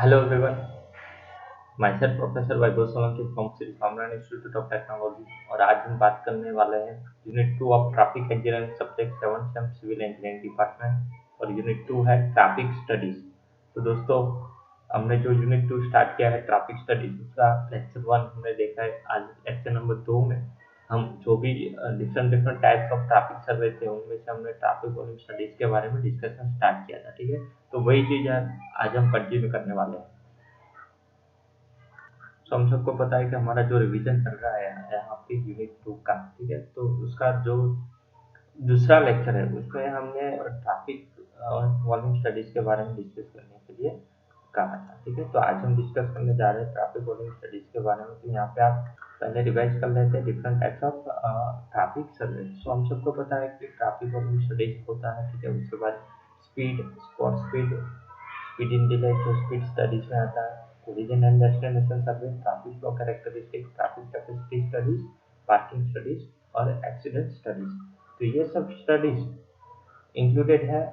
Hello everyone, myself Professor Vaibhav Solanki from Shri Swaminarayan Institute of Technology. और आज हम बात करने वाले हैं unit 2 of traffic engineering subject 7 sem civil engineering department और यूनिट 2 है ट्रैफिक स्टडीज। तो दोस्तों, हमने जो यूनिट 2 स्टार्ट किया है ट्रैफिक स्टडीज, उसका लेक्चर 1 हमने देखा है। आज लेक्चर नंबर 2 में हम जो भी different different types of traffic survey थे उनमें से हमने ट्रैफिक वॉल्यूम स्टडीज के बारे में डिस्कशन स्टार्ट किया था। ठीक है, तो वही चीज आज हम कंटिन्यू करने वाले हैं। तो हम सबको पता है कि हमारा जो रिवीजन चल रहा है यहाँ पे यूनिट 2 का, ठीक है, तो उसका जो दूसरा लेक्चर है उसमें हमने ट्रैफिक वॉल्यूम स्टडीज के बारे में डिस्कस करने के लिए कहा था। ठीक है, तो आज हम डिस्कस करने जा रहे हैं ट्रैफिक वॉल्यूम स्टडीज के बारे में। तो यहाँ पे आप पहले रिवाइज कर लेते हैं डिफरेंट टाइप्स ऑफ ट्रैफिक सर्वे। तो हम सबको पता है कि ट्रैफिक वॉल्यूम स्टडीज होता है, ठीक है। उसके बाद speed, spot speed, speed in delay जो स्पीड स्टडीज में आता है, origin and destination survey, traffic flow characteristic, traffic capacity studies, parking studies और एक्सीडेंट स्टडीज। तो ये सब स्टडीज इंक्लूडेड है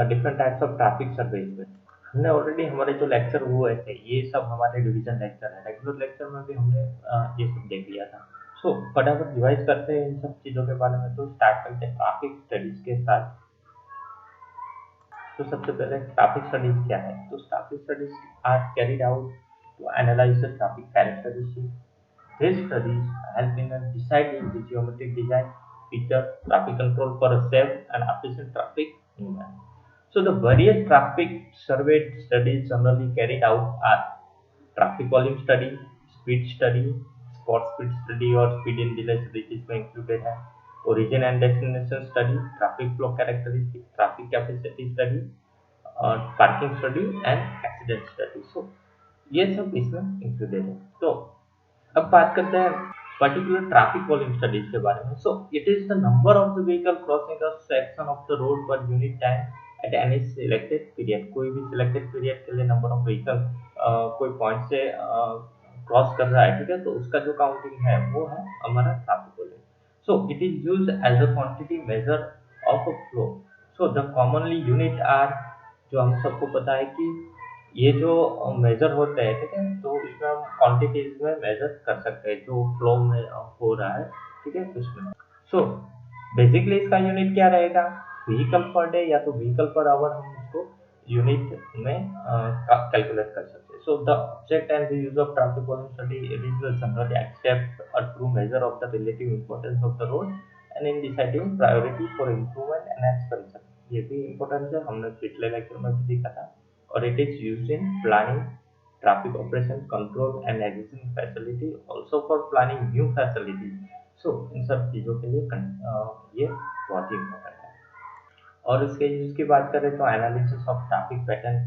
different types of traffic surveys में। हमने ऑलरेडी हमारे जो लेक्चर हुए थे ये सब हमारे रिवीजन लेक्चर है। रेगुलर लेक्चर में भी हमने ये सब देख लिया था। सो फटाफट रिवाइज करते हैं इन सब चीज़ों के बारे में। तो स्टार्ट करते हैं ट्रैफिक स्टडीज के साथ। तो सबसे पहले ट्रैफिक स्टडीज क्या है? तो traffic studies are carried out to analyse the traffic characteristic. These studies help in deciding the geometric design, feature, traffic control for a safe and efficient traffic movement. So the various traffic survey studies generally carried out are traffic volume study, speed study, spot speed study or speed in delay study इसमें included है, origin and destination study, traffic flow characteristic, traffic capacity study, parking study and accident study. So ये सब इसमें included है। तो अब बात करते हैं पर्टिकुलर ट्रैफिक वॉल्यूम स्टडीज के बारे में। सो it is the number of the vehicle crossing a section of the road per unit time at any selected period. कोई भी सिलेक्टेड पीरियड के लिए नंबर ऑफ व्हीकल कोई पॉइंट से क्रॉस कर रहा है, ठीक है, तो उसका जो काउंटिंग है वो है हमारा traffic volume. So it is used as a quantity measure of a flow. So the commonly unit are, जो हम सबको पता है कि ये जो मेजर होते हैं, ठीक है, तो इसमें हम क्वांटिटीज में मेजर कर सकते हैं जो फ्लो में हो रहा है, ठीक है, उसमें। सो बेसिकली इसका यूनिट क्या रहेगा? व्हीकल पर डे या तो व्हीकल पर आवर हम उसको यूनिट में कैलकुलेट कर सकते हैं। So the object and the use of traffic volume study, it is generally accept a true measure of the relative importance of the road and in deciding priority for improvement and expansion. ये भी importance है, हमने पिछले lecture में भी देखा था। और it is used in planning, traffic operation control and existing facility, also for planning new facilities. So इन सब चीज़ों के लिए ये बहुत ही इम्पोर्टेंट है। और उसके यूज की बात करें तो एनालिसिस ऑफ ट्रैफिक पैटर्न,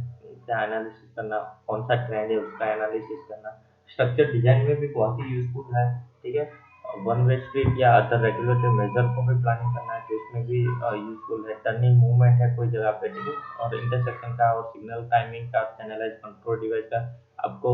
क्या एनालिसिस करना, कौन सा ट्रेंड है उसका एनालिसिस करना। स्ट्रक्चर डिजाइन में भी बहुत ही यूजफुल है, ठीक है। वन वे स्ट्रीट या अदर रेगुलेटरी मेजर को भी प्लानिंग करना है तो इसमें भी यूजफुल है। टर्निंग मूवमेंट है कोई जगह पे, ठीक है, और इंटरसेक्शन का और सिग्नल टाइमिंग का, चैनलाइज कंट्रोल डिवाइस का आपको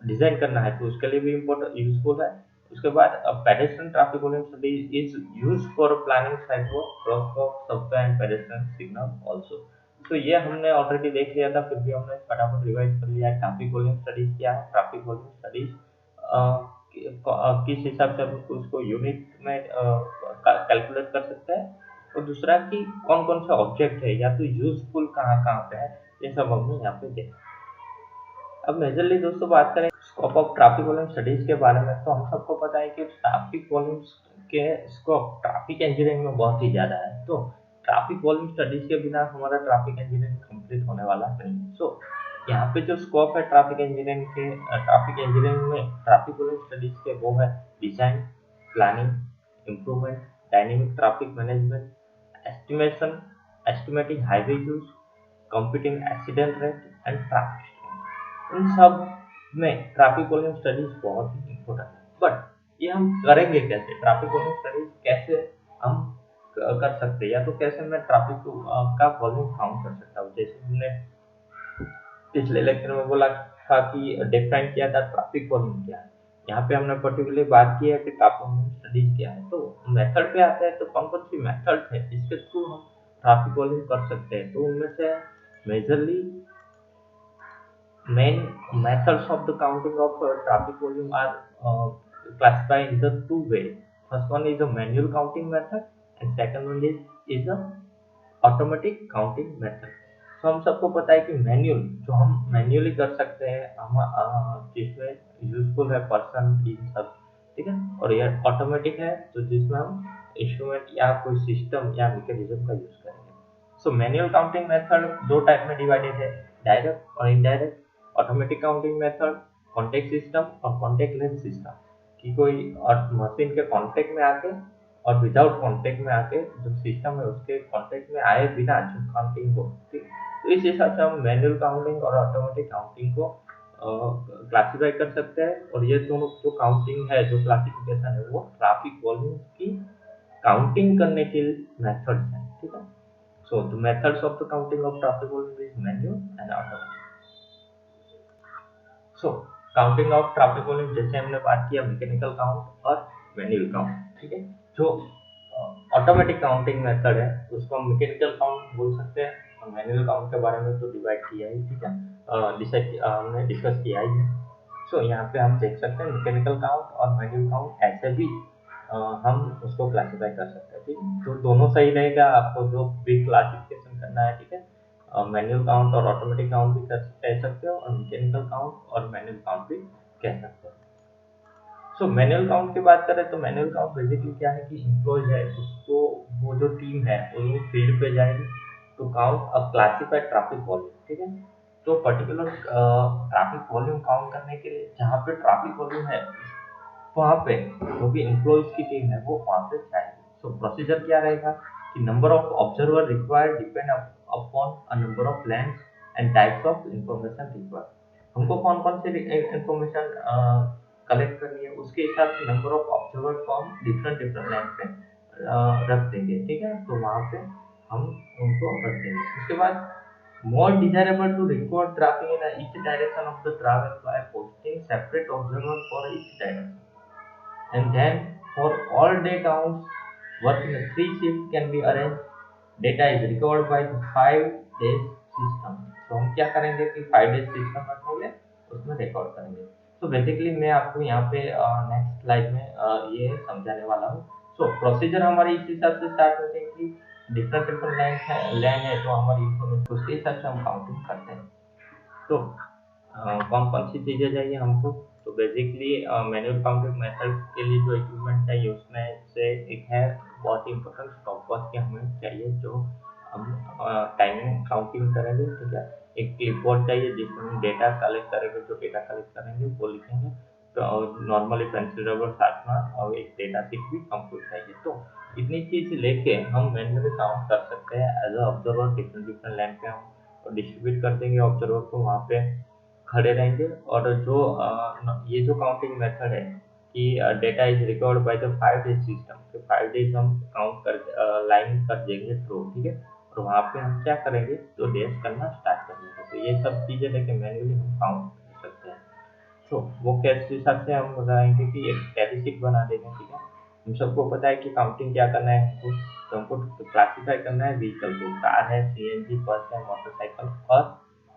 डिजाइन करना है तो उसके लिए भी इम्पोर्टेंट यूजफुल है। उसके बाद pedestrian traffic volume study is used for planning sidewalk, crosswalk, Subway and pedestrian signal also. तो ये हमने ऑलरेडी देख लिया था, फिर भी हमने फटाफट रिवाइज कर लिया है। ट्रैफिक वॉल्यूम स्टडीज क्या है? ट्रैफिक वॉल्यूम स्टडीज किस हिसाब से हम उसको यूनिट में कैलकुलेट कर सकते हैं, और दूसरा कि कौन कौन सा ऑब्जेक्ट है या तो यूजफुल कहाँ कहाँ पे है, ये सब हमने यहाँ पे देखा। अब मेजरली दोस्तों बात करें scope of traffic volume studies के बारे में, तो हम सबको पता है कि ट्रैफिक वॉल्यूम के स्कोप ट्रैफिक इंजीनियरिंग में बहुत ही ज्यादा है। तो ट्रैफिक वॉल्यूम स्टडीज के बिना हमारा ट्रैफिक इंजीनियरिंग कंप्लीट होने वाला नहीं। सो यहाँ पे जो स्कोप है ट्रैफिक इंजीनियरिंग के, ट्रैफिक इंजीनियरिंग में ट्रैफिक वॉल्यूम स्टडीज के, वो है design, planning, improvement, dynamic traffic management, estimation, estimating highway use, computing accident rate and traffic. इन सब में ट्रैफिक वॉल्यूम स्टडीज बहुत ही इम्पोर्टेंट है। बट ये हम करेंगे कैसे? ट्रैफिक वॉल्यूम स्टडीज कैसे हम कर सकते हैं, या तो कैसे मैं ट्रैफिक का वॉल्यूम काउंट कर सकता हूँ? जैसे हमने पिछले लेक्चर में बोला था कि डिफाइन किया था ट्रैफिक वॉल्यूम क्या है। यहाँ पे हमने पर्टिकुलरली बात की है कि ट्रैफिक वॉल्यूम स्टडीज क्या है। तो मेथड पे आते हैं, तो कौन कौन सी मेथड है जिसके थ्रू हम ट्रैफिक वॉल्यूम कर सकते हैं? तो उनमें से majorly main methods of the counting of traffic volume are classified in the two ways. First one is a manual counting method and second one is a automatic counting method. तो हम सबको पता है कि मैन्युअल जो हम manually कर सकते हैं हम जिसमें यूजफुल है पर्सन इन सब, ठीक है, और ये ऑटोमेटिक है तो जिसमें हम इंस्ट्रूमेंट या कोई सिस्टम या मैकेनिज्म का यूज करेंगे। सो मैनुअल काउंटिंग मेथड दो टाइप में डिवाइडेड है, डायरेक्ट और indirect. Automatic counting method contact system और कॉन्टेक्ट लेंस सिस्टम, कि कोई और मशीन के कांटेक्ट में आके और विदाउट कांटेक्ट में आके जो सिस्टम है उसके कांटेक्ट में आए बिना जो काउंटिंग हो, ठीक। तो इस हिसाब से हम मैनुअल काउंटिंग और ऑटोमेटिक काउंटिंग को क्लासिफाई कर सकते हैं। और ये दोनों जो काउंटिंग है जो क्लासिफिकेशन है वो ट्रैफिक वॉल्यूम की काउंटिंग करने के मेथड्स हैं, ठीक है। So the methods of the counting of traffic volume is manual and automatic. So counting of traffic volume जैसे हमने बात किया मैकेनिकल काउंट और मैनुअल काउंट, ठीक है। जो ऑटोमेटिक काउंटिंग मेथड है उसको हम मैकेनिकल काउंट बोल सकते हैं और मैनुअल काउंट के बारे में तो डिवाइड किया ही, ठीक है, हमने डिस्कस किया ही है। सो यहाँ पे हम देख सकते हैं मैकेनिकल काउंट और मैनुअल काउंट ऐसे भी हम उसको क्लासिफाई कर सकते हैं, ठीक है। तो दोनों सही रहेगा, आपको जो भी क्लासिफिकेशन करना है, ठीक है। मैनुअल काउंट और ऑटोमेटिक काउंट भी कह सकते हो और मैकेनिकल काउंट और मैनुअल काउंट भी कह सकते हो। सो मैनुअल काउंट की बात करें तो मैनुअल काउंट बेसिकली क्या है कि एम्प्लॉय है उसको वो जो टीम है वो फील्ड पे जाएगी to count a classified traffic volume, ठीक है। तो पर्टिकुलर ट्रैफिक वॉल्यूम काउंट करने के लिए जहाँ पे ट्रैफिक वॉल्यूम है वहाँ पे जो भी एम्प्लॉयज की टीम है वो वहाँ पे जाएगी। सो प्रोसीजर क्या रहेगा कि number of observer required depend upon a number of lands and types of information required. हमको कौन कौन सी इंफॉर्मेशन कलेक्ट करनी है उसके हिसाब से नंबर ऑफ ऑब्जर्वर को हम डिफरेंट डिफरेंट लैंड पे रख देंगे, ठीक है। तो वहाँ पे हम उनको रख देंगे। उसके बाद more desirable to record traffic in each direction of the travel by posting separate observers for each direction. And then for all day counts work in a three shift can be arranged. Data is recorded by the 5 days system. तो हम क्या करेंगे कि 5 days system रखेंगे उसमें record करेंगे। तो basically मैं आपको यहाँ पे नेक्स्ट स्लाइड में ये समझाने वाला हूँ। सो प्रोसीजर हमारी इस हिसाब से स्टार्ट होते हैं कि डिफरेंट डिफरेंट लैंड है तो हमारी इंफॉर्मेशन उसके हिसाब से हम काउंटिंग करते हैं। तो कौन कौन सी चीज़ें चाहिए हमको, तो बेसिकली मैनुअल काउंटिंग मेथड के लिए जो इक्विपमेंट चाहिए उसमें से एक है बहुत ही इंपॉर्टेंट स्टॉप वॉच के हमें चाहिए जो हम टाइमिंग काउंटिंग करेंगे, ठीक है। एक क्लिपबोर्ड चाहिए जिसमें हम डेटा कलेक्ट करेंगे, जो डेटा कलेक्ट करेंगे वो लिखेंगे। तो नॉर्मली पेंसिल रबर शार्पनर और एक डेटा शीट भी हमको चाहिए। तो इतनी चीज लेके हम मैनुअली काउंट कर सकते हैं as a observer different different lane पे हम डिस्ट्रीब्यूट कर देंगे ऑब्जर्वर को, वहाँ पे खड़े रहेंगे। और जो ये जो काउंटिंग मेथड है कि data is record by the 5 days system, तो 5 डेज हम काउंट कर लाइन कर देंगे थ्रू, ठीक है। और वहाँ पे हम क्या करेंगे तो डेज करना स्टार्ट कर देंगे। तो ये सब चीज़ें लेके मैनुअली हम काउंट कर सकते हैं। तो वो कैसे हिसाब से हम बताएंगे कि एक टैली शीट बना देंगे, ठीक है। हम सबको पता है कि काउंटिंग क्या करना है हमको, तो हमको क्लासिफाई करना है व्हीकल को, कार है, सीएनजी, बस है, मोटरसाइकिल और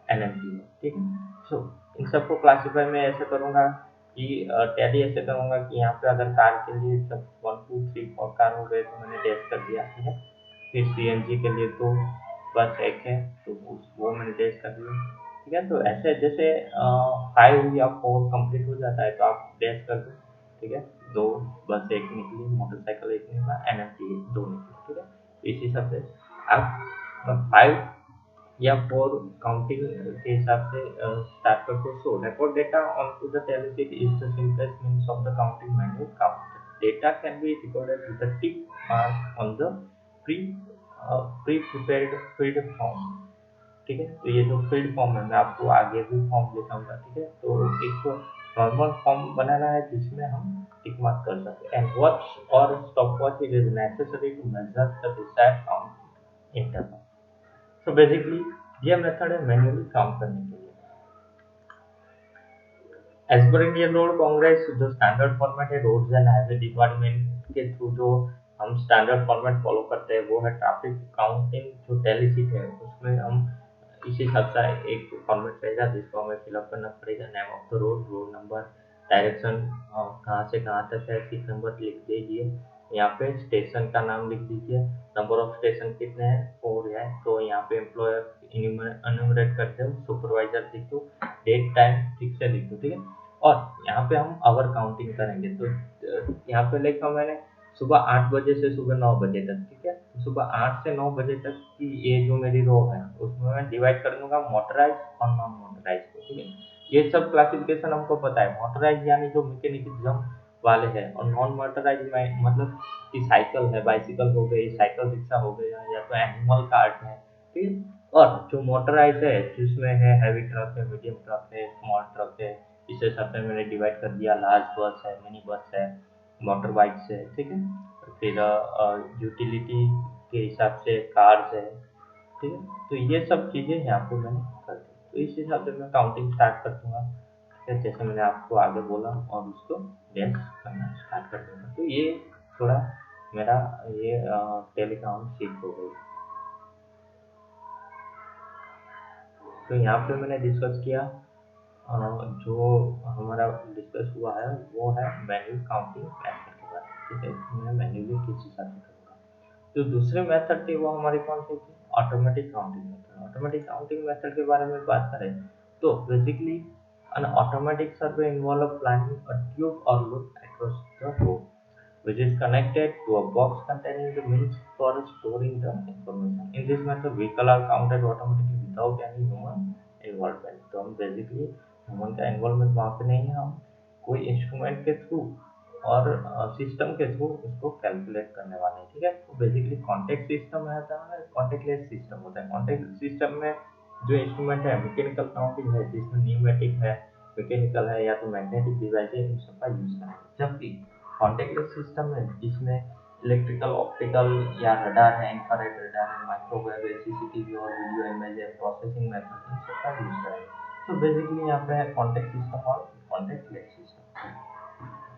एनएमटी है, ठीक है। सो इन सबको क्लासिफाई मैं ऐसे करूँगा कि टैली ऐसे करूँगा कि यहाँ पे अगर कार के लिए जब 1 2 3 4 कार हो गए तो मैंने डैश कर दिया, ठीक है। फिर सीएनजी के लिए तो बस एक है तो वो मैंने डैश कर दिया, ठीक है। तो ऐसे जैसे 5 या 4 कंप्लीट हो जाता है तो आप डैश कर दो, ठीक है। दो बस एक निकली, मोटरसाइकिल एक निकला, एनएमटी दो निकले, ठीक है। इस हिसाब से आप 5 या 4 काउंटिंग के हिसाब से स्टार्ट करते हो। सो record data onto the tally sheet is the simplest means of the counting manual count. Data can be recorded with a tick mark on the pre pre-prepared field form, ठीक है। तो ये जो फील्ड फॉर्म है मैं आपको आगे भी फॉर्म दिखाऊंगा, ठीक है। तो एक नॉर्मल फॉर्म बनाना है जिसमें हम टिक मार्क कर सकते हैं। एंड वॉच और stop watch it is necessary to measure the desired count interval. So basically ये मेथड है मैन्युअली काउंट करने के लिए। As per Indian Road Congress जो स्टैंडर्ड फॉर्मेट है रोड्स एंड हाईवे डिपार्टमेंट के थ्रू जो हम स्टैंडर्ड फॉर्मेट फॉलो करते हैं वो है ट्रैफिक काउंटिंग जो टैली शीट है उसमें हम इस हिसाब से एक फॉर्मेट रहेगा जिसको हमें फिलअप करना पड़ेगा। Name of the road, road number, direction कहाँ से कहाँ तक है, सीट नंबर लिख दीजिए। यहाँ पे स्टेशन का नाम लिख दीजिए। नंबर ऑफ स्टेशन कितने हैं, 4 है। तो यहाँ पे एम्प्लॉयर एन्यूमरेट करते हो, सुपरवाइजर लिख दो, डेट टाइम ठीक से लिख दो, ठीक है। और यहाँ पे हम आवर काउंटिंग करेंगे। तो यहाँ पे लिखा मैंने सुबह 8 बजे से सुबह 9 बजे तक, ठीक है। तो सुबह 8 से 9 बजे तक की ये जो मेरी रो है उसमें मैं डिवाइड कर दूंगा मोटराइज और नॉन मोटराइज को, ठीक है। ये सब क्लासिफिकेशन हमको पता है। मोटराइज यानी जो मैकेनिज्म वाले हैं, और नॉन मोटराइज में मतलब कि साइकिल है, बाइसिकल हो गई, साइकिल रिक्शा हो गया, या तो एनिमल कार्ट है, ठीक है। और जो मोटराइज है जिसमें है हैवी ट्रक है, मीडियम ट्रक है, स्मॉल ट्रक है, इस हिसाब से मैंने डिवाइड कर दिया। लार्ज बस है, मिनी बस है, मोटर बाइक्स है, ठीक है। फिर यूटिलिटी के हिसाब से कार्स है, ठीक है। तो ये सब चीज़ें यहाँ पे मैंने कर दी। तो इस हिसाब से मैं काउंटिंग स्टार्ट कर दूंगा, ठीक है, जैसे मैंने आपको आगे बोला, और उसको डेंस करना स्टार्ट कर दूंगा। तो ये थोड़ा मेरा ये टेली काउंट सीख हो गई। तो यहाँ पे मैंने डिस्कस किया जो हमारा डिस्कस हुआ है वो है मैन्युअल काउंटिंग मेथड के बारे में, ठीक है। मैं मैन्युअली किस हिसाब से करूँगा। जो दूसरे मेथड थी वो हमारी कौन सी थी, automatic counting method. Automatic counting method के बारे में बात करें तो basically an automatic survey involve planning a tube or loop across the road which is connected to a box containing the means for storing the information. In this method, vehicle are counted automatically without any human involvement. तो हम basically human का involvement वहाँ पे नहीं है, हम कोई instrument के थ्रू और सिस्टम के थ्रू उसको कैलकुलेट करने वाले हैं, ठीक है। तो बेसिकली कॉन्टेक्ट सिस्टम रहता है, कॉन्टेक्टलेस सिस्टम होता है। कॉन्टेक्ट सिस्टम में जो इंस्ट्रूमेंट है मैकेनिकल काउंटिंग है, जिसमें न्यूमेटिक है, मैकेनिकल है, या तो मैग्नेटिक डिवाइस है, इन सबका यूज करेंगे। जबकि कॉन्टेक्टलेस सिस्टम है जिसमें इलेक्ट्रिकल, ऑप्टिकल या रडार है, इंफ्रारेड रडार है, माइक्रोवेव है, सीसीटीवी और वीडियो इमेज है, प्रोसेसिंग मेथड, इन सबका यूज करेंगे। तो बेसिकली यहाँ पे है कॉन्टेक्ट सिस्टम और कॉन्टेक्टलेस सिस्टम।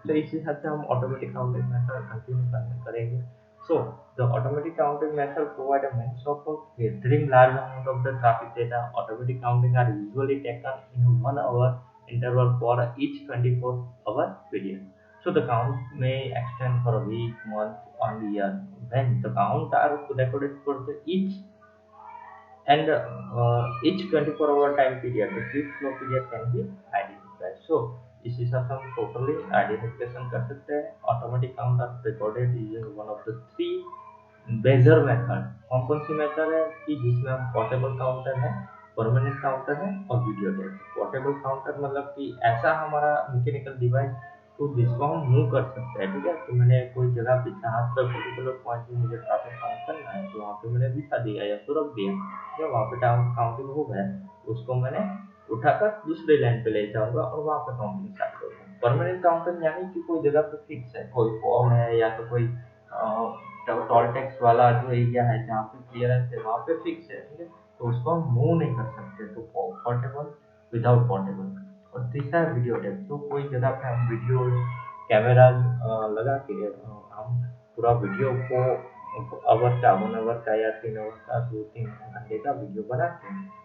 तो इस हिसाब से हम ऑटोमेटिक काउंटिंग मेथड कंटिन्यू करेंगे। So the automatic counting method provide a means of gathering large amount of the traffic data. Automatic counting are usually taken in a 1 hour interval for each 24-hour period. So the count may extend for a week, month, and year. When the count are recorded for the each 24-hour time period, the quick flow period can be identified. So इस हिसाब से हम totally identification कर सकते हैं। Automatic count are recorded using one of the 3 major method. कौन कौन सी मेथड है कि जिसमें हम पोर्टेबल काउंटर है, परमानेंट काउंटर है और वीडियो टेप। पोर्टेबल काउंटर मतलब कि ऐसा हमारा मैकेनिकल डिवाइस तो जिसको हम मूव कर सकते हैं, ठीक है। तो मैंने कोई जगह पे जहाँ पर पर्टिकुलर पॉइंट में मुझे ट्रैफिक काउंट करना है, तो वहाँ पे मैंने दिखा दिया या तो रख दिया, तो वहाँ पे काउंटिंग हो गया, उसको मैंने उठाकर दूसरे लाइन पे ले जाऊंगा और वहाँ पे काउंटिंग स्टार्ट करूंगा। परमानेंट काउंटर यानी कि कोई जगह पे फिक्स है, कोई फॉर्म है या तो कोई टॉल टैक्स वाला जो एरिया है जहाँ पे क्लियरेंस है वहाँ पे फिक्स है, ठीक है। तो उसको हम मूव नहीं कर सकते। तो पोर्टेबल, विदाउट पोर्टेबल। और तीसरा है वीडियो टेप। तो कोई जगह पे हम वीडियो कैमरा लगा के हम पूरा वीडियो को आवर का, 1 आवर का या 3 आवर का, 2-3 घंटे का वीडियो बना के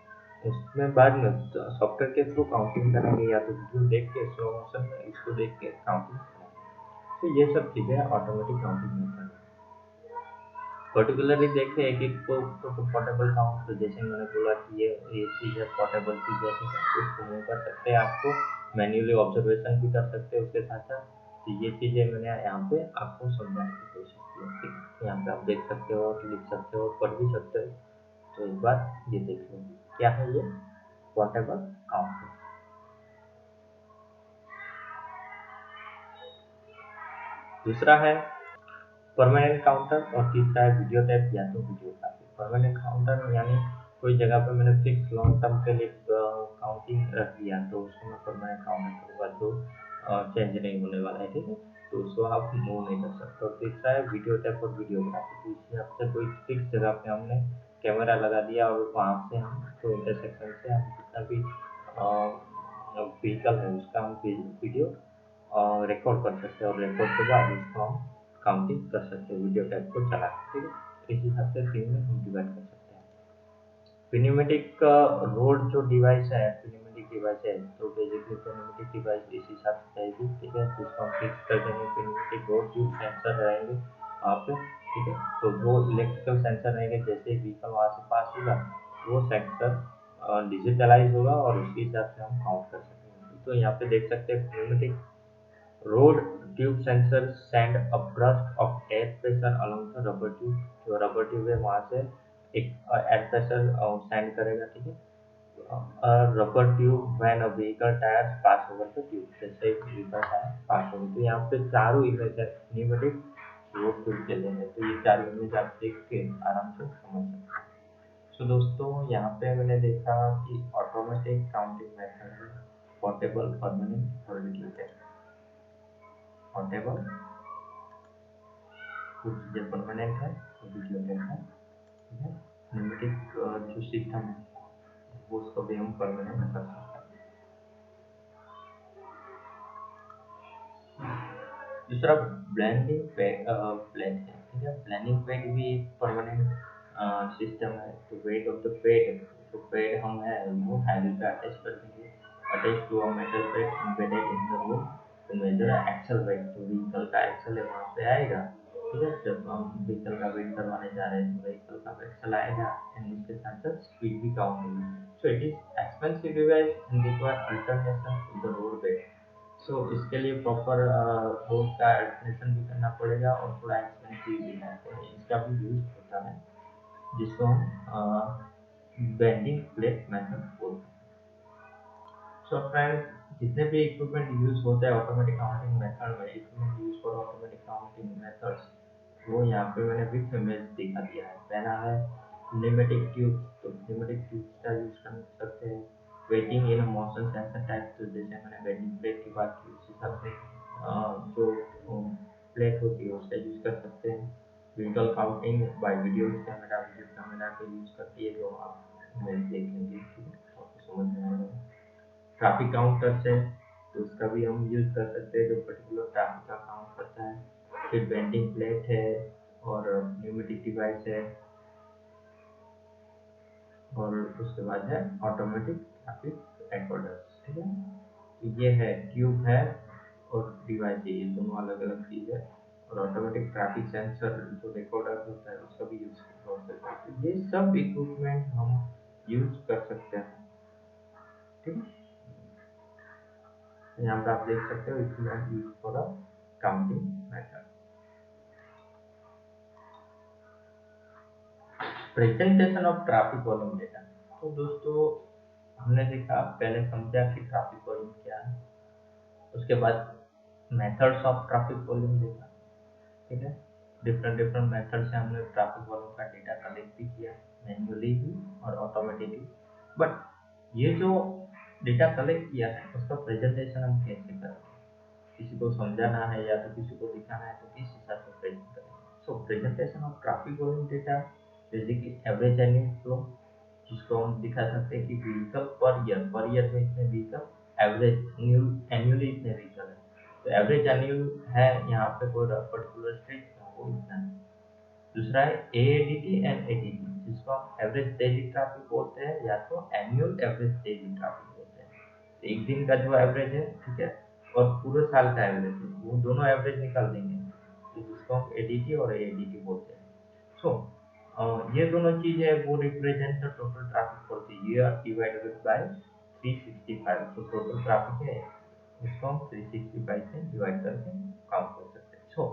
उसमें बाद में सॉफ्टवेयर के थ्रू काउंटिंग करेंगे, या तो वीडियो देख के स्लो मोशन में इसको देख के काउंटिंग करेंगे। तो ये सब चीज़ें ऑटोमेटिक काउंटिंग मेथड है। पर्टिकुलरली देखें एक एक को तो पोर्टेबल काउंट, तो जैसे मैंने बोला कि ये चीज़ है, पोर्टेबल चीज़ है, ठीक है। उसको मूव कर सकते हैं, आपको मैन्युअली ऑब्जर्वेशन भी कर सकते हैं उसके साथ साथ। तो ये चीज़ें मैंने यहाँ पे आपको समझाने की कोशिश की है, ठीक है। यहाँ पे आप देख सकते हो, लिख सकते हो, पढ़ भी सकते हो। तो एक बार ये देख लो क्या है ये पोर्टेबल काउंट। दूसरा है परमानेंट काउंटर और तीसरा है वीडियो टेप या तो वीडियोग्राफी। परमानेंट काउंटर यानी कोई जगह पे मैंने फिक्स लॉन्ग टर्म के लिए काउंटिंग रख दिया, तो उसको मैं परमानेंट काउंटर करूँगा, जो चेंज नहीं होने वाला है, ठीक है। तो उसको आप मूव नहीं कर सकते। और तीसरा है वीडियो टेप और वीडियोग्राफी। तो इसी आपसे कोई फिक्स जगह पे हमने कैमरा लगा दिया और वहाँ से हम तो इंटरसेक्शन से हम जितना भी व्हीकल है उसका हम वीडियो रिकॉर्ड कर सकते हैं, और रिकॉर्ड के बाद उसको हम काउंटिंग कर सकते हैं वीडियो टैग को चला के, ठीक है। इस हिसाब से 3 में हम डिवाइड कर सकते हैं। पिन्यूमेटिक रोड जो डिवाइस है, पिन्यूमेटिक डिवाइस है, तो बेसिकली पिन्यूमेटिक डिवाइस इस हिसाब से रहेगी, ठीक है, जिसको हम फिक्स कर देंगे। पिन्यूमेटिक रोड ट्यूब सेंसर रहेंगे वहाँ पे, ठीक है, तो वो इलेक्ट्रिकल सेंसर रहेंगे। जैसे व्हीकल वहाँ से पास होगा वो सेंसर डिजिटलाइज होगा और उसके हिसाब से हम काउंट कर सकेंगे। तो यहाँ पे देख सकते हैं pneumatic road tube sensor send a burst of air pressure along the rubber tube। जो रबर ट्यूब है वहां से एक एयर प्रेशर सेंड करेगा, ठीक है। Rubber tube when a vehicle tyre pass over the tube, जैसे व्हीकल टायर पास over. तो यहाँ पे चारों इमेज है न्यूमेटिक रोड ट्यूब के लिए है, तो ये चारों इमेज आप देख के आराम से समझ सकते हैं। सो दोस्तों यहाँ पे मैंने देखा कि ऑटोमेटिक काउंटिंग मेथड है, पोर्टेबल, परमानेंट और डिलीटेड। पोर्टेबल कुछ चीज़ें परमानेंट है, कुछ डिलीटेड है, ठीक है। न्यूमेटिक जो सिस्टम है वो उसको भी हम परमानेंट कर सकते हैं। दूसरा ब्लेंडिंग पैड प्लेट है, ठीक है। ब्लेंडिंग पैड भी एक परमानेंट सिस्टम है। तो वेट ऑफ द पैड, तो पैड हम है वो हैंडल पे अटैच कर देंगे, attach to a metal pad embedded in the road to measure axle weight. तो व्हीकल का एक्सल है वहाँ पे आएगा, ठीक है। जब हम व्हीकल का वेट करवाने जा रहे हैं तो व्हीकल का एक्सल आएगा एंड उसके साथ साथ स्पीड भी काउंट होगी। So it is expensive device and require alternation to the road wet. So इसके लिए प्रॉपर रोड का एडमिशन भी करना पड़ेगा और थोड़ा एक्सपेंसिव भी है, तो इसका भी यूज होता है, जिसको हम बेंडिंग प्लेट मेथड बोलते हैं। सो फ्रेंड्स जितने भी इक्विपमेंट यूज होते हैं ऑटोमेटिक काउंटिंग मेथड में, equipment use for automatic counting methods, वो यहाँ पे मैंने विथ इमेज दिखा दिया है। पहला है न्यूमेटिक ट्यूब, तो न्यूमेटिक ट्यूब का यूज कर सकते हैं। Waiting in motion sensor type, तो जैसे मैंने वेटिंग प्लेट की बात की उस हिसाब से जो प्लेट होती है उसका यूज कर सकते हैं। Vehicle counting by video camera, video camera के यूज करती है, जो आप इमेज देखेंगे, ठीक है, आपको समझ में आएगा। ट्रैफिक काउंटर्स है, तो उसका भी हम यूज कर सकते हैं, जो पर्टिकुलर ट्रैफिक का काउंट करता है। फिर बेंडिंग प्लेट है और न्यूमेटिक डिवाइस है, और उसके बाद है ऑटोमेटिक ट्रैफिक रिकॉर्डर्स, ठीक है। तो ये है ट्यूब है और डिवाइस है, ये दोनों अलग अलग चीज है। और ऑटोमेटिक ट्रैफिक सेंसर जो रिकॉर्डर होता है उसका भी यूज कर सकते हैं। तो ये सब इक्विपमेंट हम यूज कर सकते हैं, ठीक है। यहाँ पे आप देख सकते हो equipment use for a counting method. Presentation of traffic volume data. तो दोस्तों हमने देखा, पहले समझा कि ट्रैफिक वॉल्यूम क्या है, उसके बाद मेथड्स ऑफ ट्रैफिक वॉल्यूम देखा, ठीक है। डिफरेंट डिफरेंट मेथड से हमने ट्रैफिक वॉल्यूम का डेटा कलेक्ट भी किया, मैन्युअली भी और ऑटोमेटिकली। बट ये जो डेटा कलेक्ट किया है उसका प्रेजेंटेशन हम कैसे करें, किसी को समझाना है या तो किसी को दिखाना है, तो किस हिसाब से प्रेजेंट करें। So presentation of traffic volume data basically average annual flow, जिसको हम दिखा सकते हैं कि व्हीकल पर ईयर में इतने व्हीकल, एवरेज एनुअली इतने व्हीकल है। तो एवरेज एनुअल है यहाँ पे कोई पर्टिकुलर स्ट्रीट का, वो इतना है। दूसरा है एएडीटी एंड एडीटी, जिसको हम एवरेज डेली ट्रैफिक बोलते हैं या तो एनुअल एवरेज डेली ट्रैफिक बोलते हैं। तो एक दिन का जो एवरेज है, ठीक है, और पूरे साल का एवरेज है, वो दोनों एवरेज निकाल देंगे, तो जिसको हम एडीटी और एएडीटी बोलते हैं। सो ये दोनों चीजें वो represent the total traffic for the year divided by 365। तो टोटल ट्रैफिक है उसको हम 365 से डिवाइड करके काउंट कर सकते हैं। So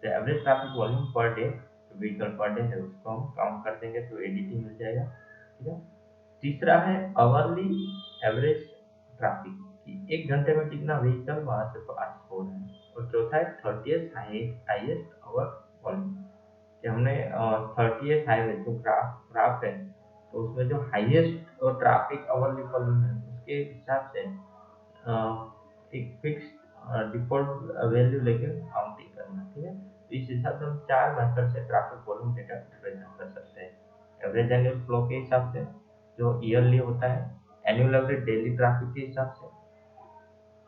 the average traffic volume per day, vehicle per day है, उसको हम काउंट कर देंगे तो एडीटी मिल जाएगा, ठीक है। तीसरा है आवरली एवरेज ट्रैफिक, कि एक घंटे में कितना व्हीकल वहां से पास हो रहा है। और चौथा है 30th हाईएस्ट आवर वॉल्यूम, कि हमने 30th हाईवे जो ग्राफ है, तो उसमें जो हाईएस्ट और ट्रैफिक आवरली वॉल्यूम है उसके हिसाब से एक फिक्स डिफॉल्ट वैल्यू लेके काउंटिंग करना, ठीक है। तो इस हिसाब से हम चार मेथड से ट्रैफिक वॉल्यूम डेटा रिप्रेजेंट कर सकते हैं। एवरेज एनुअल फ्लो के हिसाब से जो ईयरली होता है, एनुअल एवरेज डेली ट्रैफिक के हिसाब से,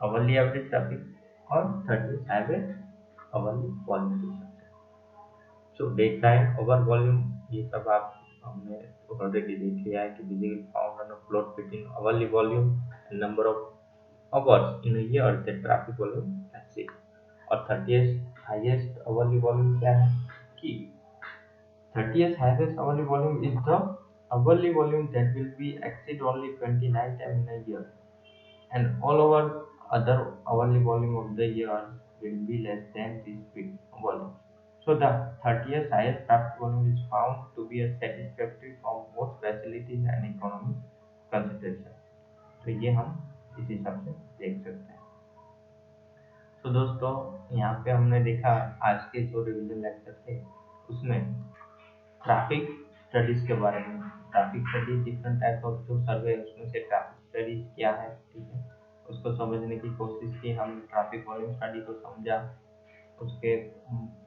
आवरली एवरेज ट्रैफिक और 30 एवरेज आवरली वॉल्यूम के हिसाब से। So date time over volume, ये सब आप हमने ऑलरेडी देख लिया है कि physical found on plot between hourly volume and number of hours in a year that traffic volume ऐसे। और 30th हाईएस्ट अवर्ली वॉल्यूम क्या है कि 30th highest hourly volume is the hourly volume that will be exceed only 29 times in a year, and all over other hourly volume of the year will be less than this peak volume. So the 30th highest traffic volume is found to be a satisfactory from both facilities and economic consideration. तो ये हम इस हिसाब से देख सकते हैं। तो दोस्तों यहाँ पे हमने देखा आज के जो रिवीजन लेक्चर थे उसमें ट्रैफिक स्टडीज के बारे में। Traffic studies different type of जो सर्वे है उसमें से ट्रैफिक स्टडीज क्या है, ठीक है, उसको समझने की कोशिश की। हम ट्रैफिक वॉल्यूम स्टडी को समझा। उसके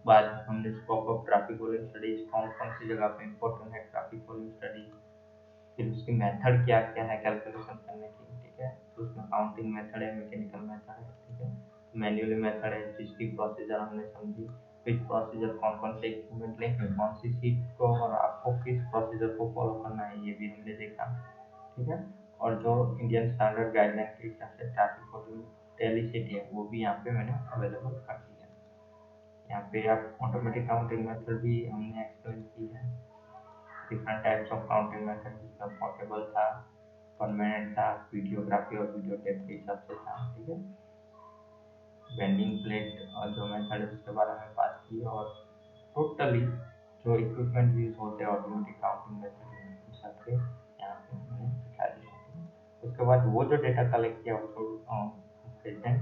बाद हमने scope of traffic volume studies, कौन कौन सी जगह पे इम्पोर्टेंट है ट्रैफिक वॉल्यूम स्टडी, फिर उसकी मेथड क्या क्या है कैलकुलेशन करने की, ठीक है। तो उसमें काउंटिंग मेथड है, मैकेनिकल मेथड है, ठीक है, मैन्युअली मेथड है, जिसकी प्रोसीजर हमने समझी। फिर प्रोसीजर कौन कौन से इक्विपमेंट लेंगे, कौन सी सीट को, और आपको किस प्रोसीजर को फॉलो करना है, ये भी हमने देखा, ठीक है। और जो इंडियन स्टैंडर्ड गाइडलाइन के हिसाब से ट्रैफिक वॉल्यूम टेली सीट है वो भी यहाँ पे मैंने अवेलेबल कर दिया। यहाँ पे आप ऑटोमेटिक काउंटिंग मेथड भी हमने एक्सप्लेन की है, different types of counting method, जिसमें पोर्टेबल था, परमानेंट था, वीडियोग्राफी और वीडियो टेप के हिसाब से था, ठीक है। बेंडिंग प्लेट और जो मेथड है उसके बारे में बात की, और टोटली जो इक्विपमेंट यूज होते हैं ऑटोमेटिक काउंटिंग मेथड उन सबके यहाँ पे मैंने दिखा दिया। उसके बाद वो जो डेटा कलेक्ट किया उसको प्रेजेंट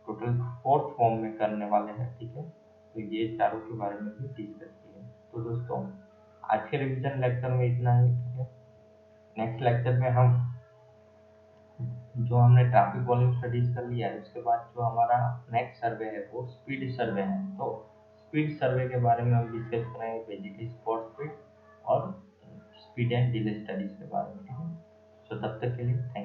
टोटल 4th फॉर्म में करने वाले हैं, ठीक है। तो ये चारों के बारे में भी डिस्कस किया। तो दोस्तों आज के रिविजन लेक्चर में इतना ही, ठीक है। नेक्स्ट लेक्चर में हम जो हमने ट्रैफिक वॉल्यूम स्टडीज कर लिया है उसके बाद जो हमारा नेक्स्ट सर्वे है वो स्पीड सर्वे है। तो स्पीड सर्वे के बारे में हम डिस्कस करेंगे, बेसिकली स्पॉट स्पीड और स्पीड एंड डिले स्टडीज के बारे में, ठीक है। तो तब तक के लिए थैंक